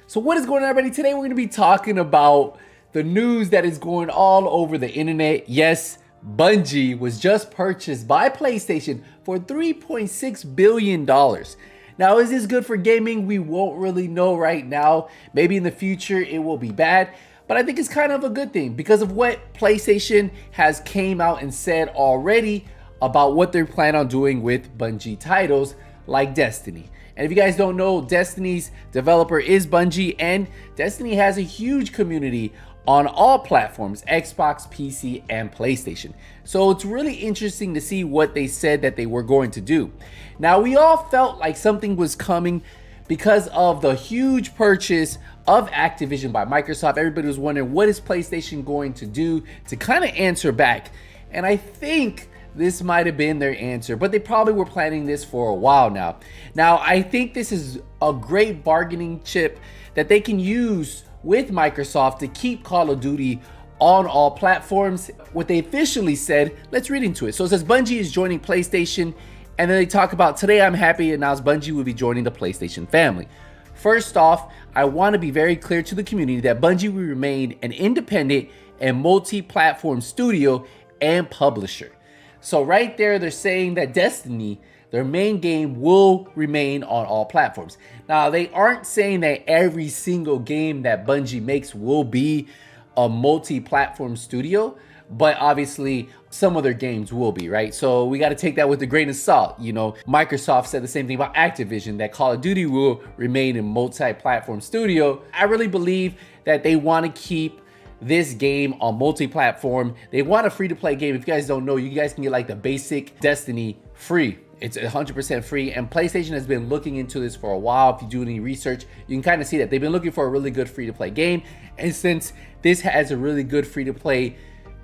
So what is going on, everybody? Today we're going to be talking about the news that is going all over the internet. Yes, Bungie was just purchased by PlayStation for $3.6 billion. Now, is this good for gaming? We won't really know right now. Maybe in the future it will be bad, but I think it's kind of a good thing because of what PlayStation has came out and said already about what they're planning on doing with Bungie titles like Destiny. And if you guys don't know, Destiny's developer is Bungie, and Destiny has a huge community on all platforms, Xbox, PC, and PlayStation. So it's really interesting to see what they said that they were going to do. Now, we all felt like something was coming because of the huge purchase of Activision by Microsoft. Everybody was wondering, what is PlayStation going to do to kind of answer back? And I think this might have been their answer, but they probably were planning this for a while now. Now, I think this is a great bargaining chip that they can use with Microsoft to keep Call of Duty on all platforms. What they officially said, let's read into it. So it says Bungie is joining PlayStation, and then they talk about, today I'm happy to announce Bungie will be joining the PlayStation family. First off, I want to be very clear to the community that Bungie will remain an independent and multi-platform studio and publisher. So right there, they're saying that Destiny, their main game, will remain on all platforms. Now, they aren't saying that every single game that Bungie makes will be a multi-platform studio, but obviously some of their games will be, right? So we got to take that with a grain of salt. You know, Microsoft said the same thing about Activision, that Call of Duty will remain a multi-platform studio. I really believe that they want to keep this game on multi-platform. They want a free-to-play game. If you guys don't know, you guys can get like the basic Destiny free. It's 100% free, and PlayStation has been looking into this for a while. If you do any research, you can kind of see that they've been looking for a really good free-to-play game. And since this has a really good free-to-play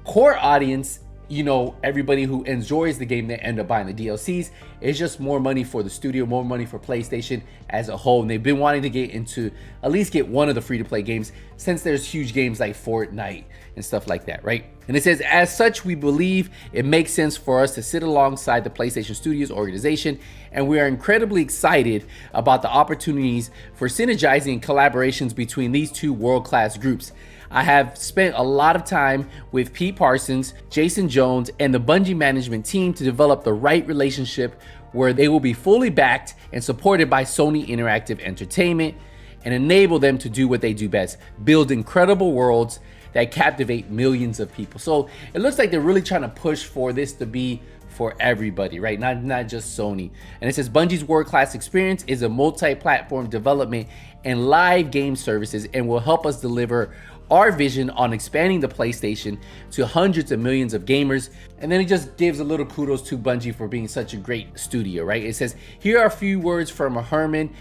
core audience, you know, everybody who enjoys the game, they end up buying the DLCs. It's just more money for the studio, more money for PlayStation as a whole. And they've been wanting to get into, at least get one of the free-to-play games, since there's huge games like Fortnite and stuff like that, right? And it says, as such, we believe it makes sense for us to sit alongside the PlayStation Studios organization, and we are incredibly excited about the opportunities for synergizing collaborations between these two world-class groups. I have spent a lot of time with Pete Parsons, Jason Jones, and the Bungie management team to develop the right relationship where they will be fully backed and supported by Sony Interactive Entertainment and enable them to do what they do best, build incredible worlds that captivate millions of people. So it looks like they're really trying to push for this to be for everybody, right? Not just Sony. And it says Bungie's world-class experience is a multi-platform development and live game services, and will help us deliver our vision on expanding the PlayStation to hundreds of millions of gamers. And then it just gives a little kudos to Bungie for being such a great studio, right? It says, here are a few words from Herman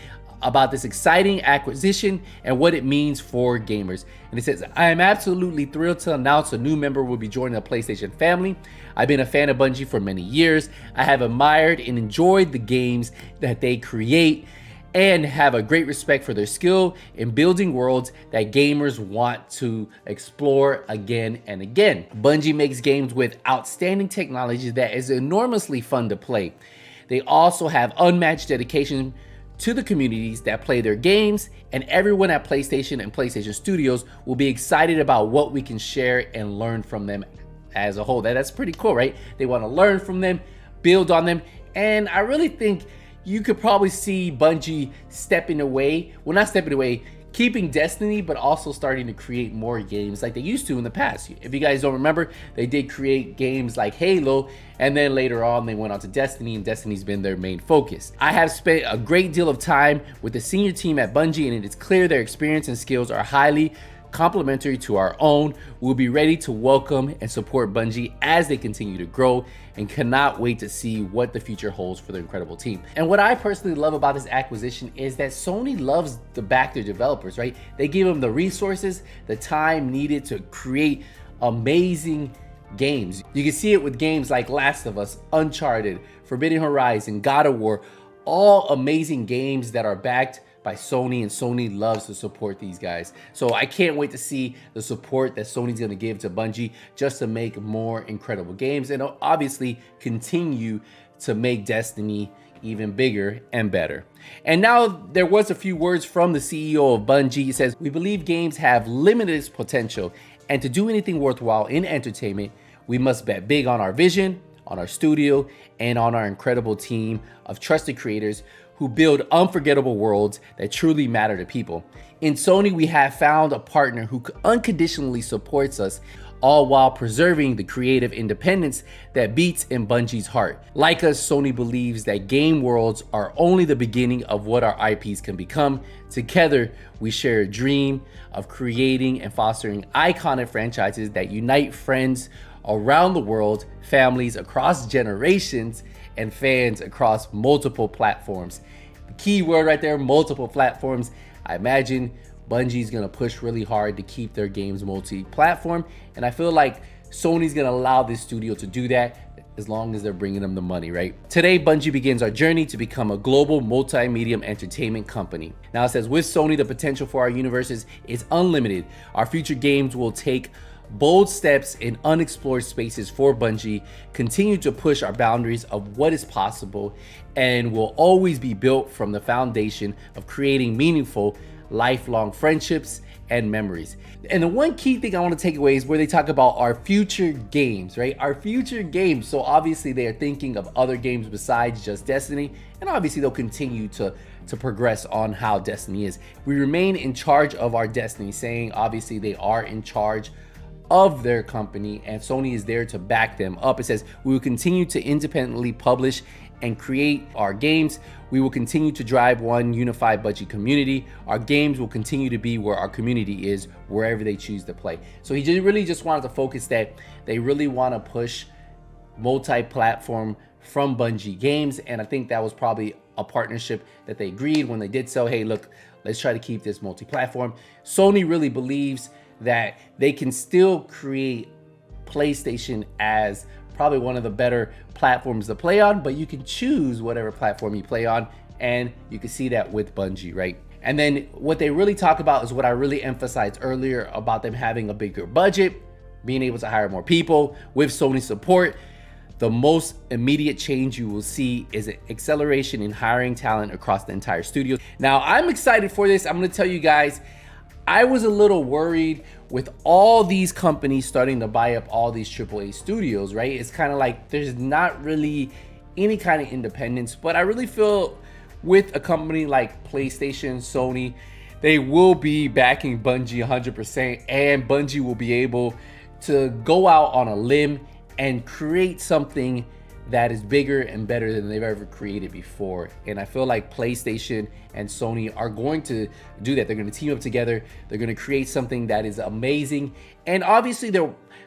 about this exciting acquisition and what it means for gamers. And it says, I am absolutely thrilled to announce a new member will be joining the PlayStation family. I've been a fan of Bungie for many years. I have admired and enjoyed the games that they create, and have a great respect for their skill in building worlds that gamers want to explore again and again. Bungie makes games with outstanding technology that is enormously fun to play. They also have unmatched dedication to the communities that play their games, and everyone at PlayStation and PlayStation Studios will be excited about what we can share and learn from them as a whole. That's pretty cool, right? They want to learn from them, build on them, and I really think you could probably see Bungie stepping away, well, not stepping away, keeping Destiny, but also starting to create more games like they used to in the past. If you guys don't remember, they did create games like Halo, and then later on they went on to Destiny, and Destiny's been their main focus. I have spent a great deal of time with the senior team at Bungie, and it is clear their experience and skills are highly complementary to our own. We'll be ready to welcome and support Bungie as they continue to grow, and cannot wait to see what the future holds for their incredible team. And what I personally love about this acquisition is that Sony loves to back their developers, right? They give them the resources, the time needed to create amazing games. You can see it with games like Last of Us, Uncharted, Forbidden Horizon, God of War, all amazing games that are backed by Sony, and Sony loves to support these guys. So I can't wait to see the support that Sony's gonna give to Bungie just to make more incredible games, and obviously continue to make Destiny even bigger and better. And now there was a few words from the CEO of Bungie. It says, "We believe games have limitless potential, and to do anything worthwhile in entertainment, we must bet big on our vision, on our studio, and on our incredible team of trusted creators who build unforgettable worlds that truly matter to people. In Sony, we have found a partner who unconditionally supports us, all while preserving the creative independence that beats in Bungie's heart. Like us, Sony believes that game worlds are only the beginning of what our IPs can become. Together, we share a dream of creating and fostering iconic franchises that unite friends around the world, families across generations, and fans across multiple platforms." The key word right there, multiple platforms. I imagine Bungie's gonna push really hard to keep their games multi-platform, and I feel like Sony's gonna allow this studio to do that as long as they're bringing them the money, right? Today, Bungie begins our journey to become a global multi-medium entertainment company. Now it says, with Sony, the potential for our universes is unlimited. Our future games will take bold steps in unexplored spaces for Bungie, continue to push our boundaries of what is possible, and will always be built from the foundation of creating meaningful, lifelong friendships and memories. And the one key thing I want to take away is where they talk about our future games, right? Our future games. So obviously they are thinking of other games besides just Destiny, and obviously they'll continue to progress on how Destiny is. We remain in charge of our Destiny, saying obviously they are in charge of their company and Sony is there to back them up. It says, we will continue to independently publish and create our games. We will continue to drive one unified Bungie community. Our games will continue to be where our community is, wherever they choose to play. So he really just wanted to focus that they really want to push multi-platform from Bungie games, and I think that was probably a partnership that they agreed when they did so. Hey, look, let's try to keep this multi-platform. Sony really believes that they can still create PlayStation as probably one of the better platforms to play on, but you can choose whatever platform you play on, and you can see that with Bungie, right? And then what they really talk about is what I really emphasized earlier about them having a bigger budget, being able to hire more people with Sony support. The most immediate change you will see is an acceleration in hiring talent across the entire studio. Now, I'm excited for this. I'm gonna tell you guys, I was a little worried with all these companies starting to buy up all these AAA studios, right? It's kind of like there's not really any kind of independence, but I really feel with a company like PlayStation, Sony, they will be backing Bungie 100%, and Bungie will be able to go out on a limb and create something that is bigger and better than they've ever created before. And I feel like PlayStation and Sony are going to do that. They're going to team up together. They're going to create something that is amazing. And obviously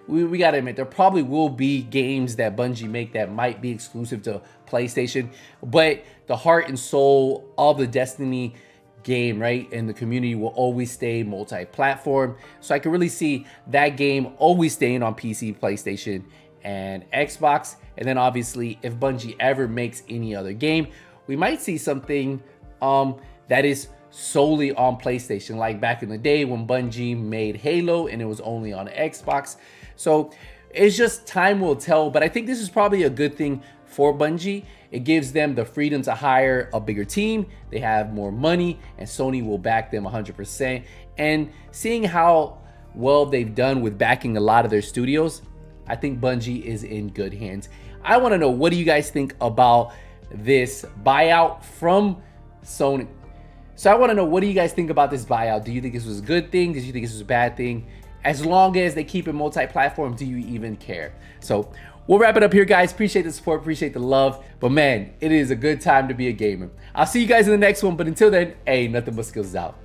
we got to admit, there probably will be games that Bungie make that might be exclusive to PlayStation, but the heart and soul of the Destiny game, right, and the community will always stay multi-platform. So I can really see that game always staying on PC, PlayStation, and Xbox. And then obviously if Bungie ever makes any other game, we might see something that is solely on PlayStation, like back in the day when Bungie made Halo and it was only on Xbox. So it's just time will tell, but I think this is probably a good thing for Bungie. It gives them the freedom to hire a bigger team. They have more money, and Sony will back them 100%. And seeing how well they've done with backing a lot of their studios, I think Bungie is in good hands. I want to know, what do you guys think about this buyout from Sony? So I want to know, what do you guys think about this buyout? Do you think this was a good thing? Do you think this was a bad thing? As long as they keep it multi-platform, do you even care? So we'll wrap it up here, guys. Appreciate the support, appreciate the love. But man, it is a good time to be a gamer. I'll see you guys in the next one. But until then, hey, nothing but skills out.